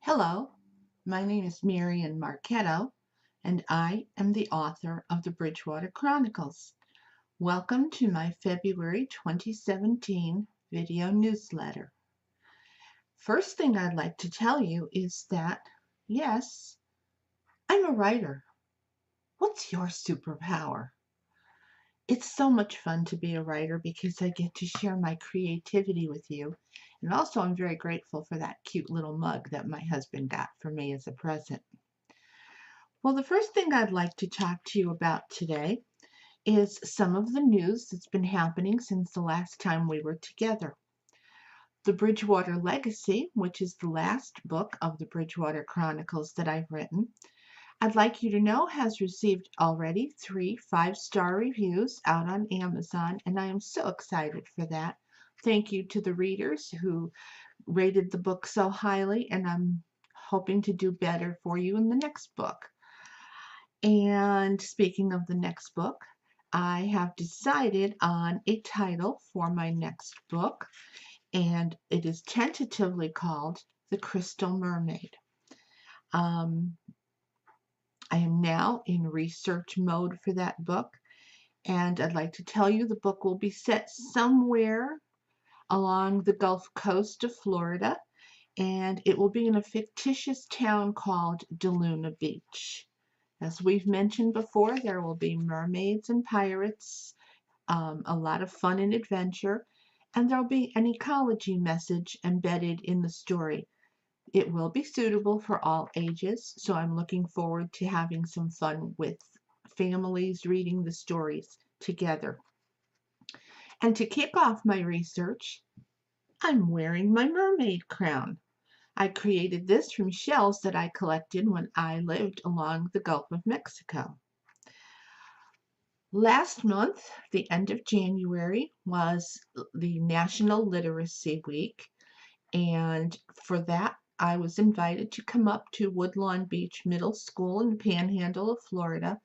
Hello, my name is Marion Marchetto, and I am the author of the Bridgewater Chronicles. Welcome to my February 2017 video newsletter. First thing I'd like to tell you is that, yes, I'm a writer. What's your superpower? It's so much fun to be a writer because I get to share my creativity with you. And also, I'm very grateful for that cute little mug that my husband got for me as a present. Well, the first thing I'd like to talk to you about today is some of the news that's been happening since the last time we were together. The Bridgewater Legacy, which is the last book of the Bridgewater Chronicles that I've written, I'd like you to know has received already 3 5-star reviews out on Amazon, and I am so excited for that. Thank you to the readers who rated the book so highly, and I'm hoping to do better for you in the next book. And speaking of the next book, I have decided on a title for my next book, and it is tentatively called The Crystal Mermaid. I am now in research mode for that book, and I'd like to tell you the book will be set somewhere along the Gulf Coast of Florida, and it will be in a fictitious town called DeLuna Beach. As we've mentioned before, there will be mermaids and pirates, a lot of fun and adventure, and there'll be an ecology message embedded in the story. It will be suitable for all ages, so I'm looking forward to having some fun with families reading the stories together. And to kick off my research, I'm wearing my mermaid crown. I created this from shells that I collected when I lived along the Gulf of Mexico. Last month, the end of January, was the National Literacy Week, and for that, I was invited to come up to Woodlawn Beach Middle School in the Panhandle of Florida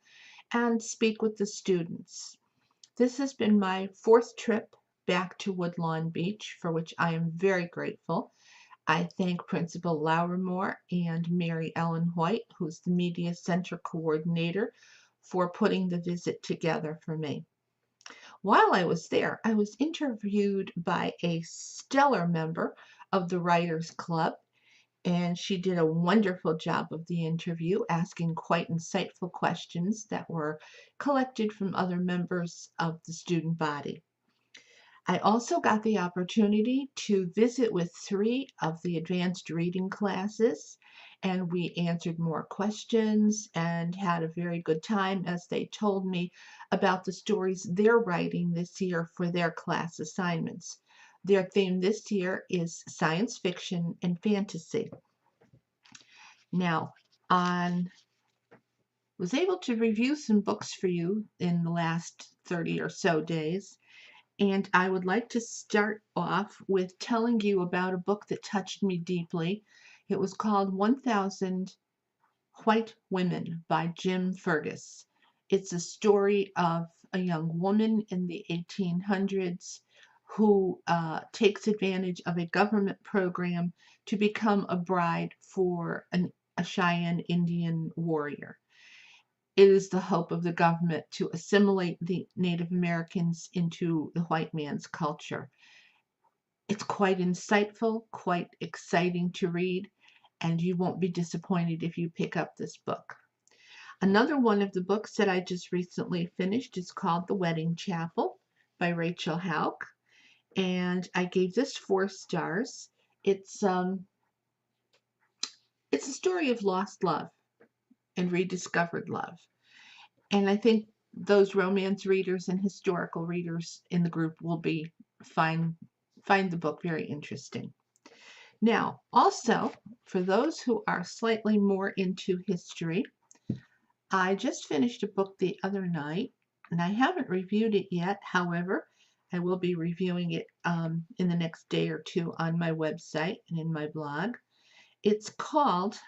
and speak with the students. This has been my 4th trip back to Woodlawn Beach, for which I am very grateful. I thank Principal Laurimore and Mary Ellen White, who's the Media Center Coordinator, for putting the visit together for me. While I was there, I was interviewed by a stellar member of the Writers Club, and she did a wonderful job of the interview, asking quite insightful questions that were collected from other members of the student body. I also got the opportunity to visit with 3 of the advanced reading classes, and we answered more questions and had a very good time as they told me about the stories they're writing this year for their class assignments. Their theme this year is science fiction and fantasy. Now, I was able to review some books for you in the last 30 or so days. And I would like to start off with telling you about a book that touched me deeply. It was called 1000 White Women by Jim Fergus. It's a story of a young woman in the 1800s who takes advantage of a government program to become a bride for a Cheyenne Indian warrior. It is the hope of the government to assimilate the Native Americans into the white man's culture. It's quite insightful, quite exciting to read, and you won't be disappointed if you pick up this book. Another one of the books that I just recently finished is called The Wedding Chapel by Rachel Hauck, and I gave this 4 stars. It's a story of lost love and rediscovered love. And I think those romance readers and historical readers in the group will find the book very interesting. Now, also, for those who are slightly more into history, I just finished a book the other night, and I haven't reviewed it yet. However, I will be reviewing it in the next day or 2 on my website and in my blog. It's called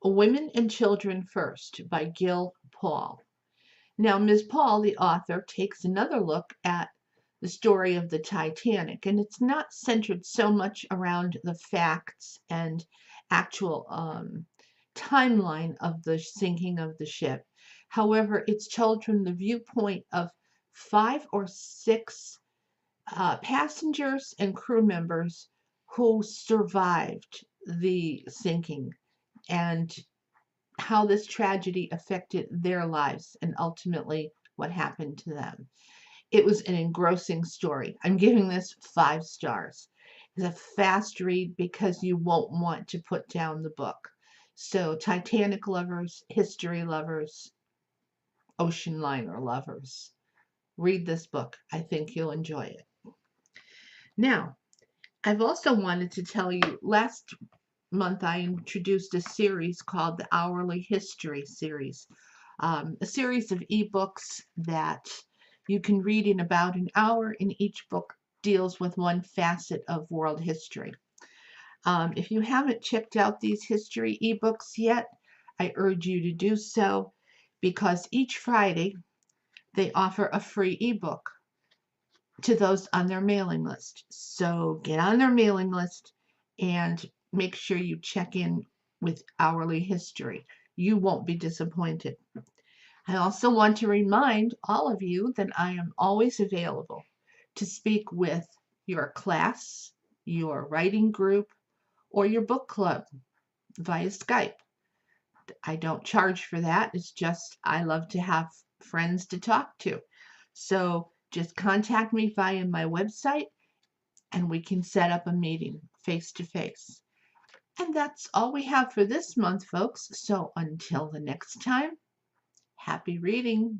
Women and Children First by Gil Paul. Now, Ms. Paul, the author, takes another look at the story of the Titanic, and it's not centered so much around the facts and actual timeline of the sinking of the ship. However, it's told from the viewpoint of 5 or 6 passengers and crew members who survived the sinking and how this tragedy affected their lives and ultimately what happened to them. It was an engrossing story. I'm giving this 5 stars. It's a fast read because you won't want to put down the book. So, Titanic lovers, history lovers, ocean liner lovers, read this book. I think you'll enjoy it. Now, I've also wanted to tell you, last month I introduced a series called the Hourly History Series, a series of ebooks that you can read in about an hour, and each book deals with one facet of world history. If you haven't checked out these history ebooks yet, I urge you to do so because each Friday they offer a free ebook to those on their mailing list. So get on their mailing list and make sure you check in with Hourly History. You won't be disappointed. I also want to remind all of you that I am always available to speak with your class, your writing group, or your book club via Skype. I don't charge for that. It's just I love to have friends to talk to. So just contact me via my website and we can set up a meeting face to face. And that's all we have for this month, folks. So until the next time, happy reading.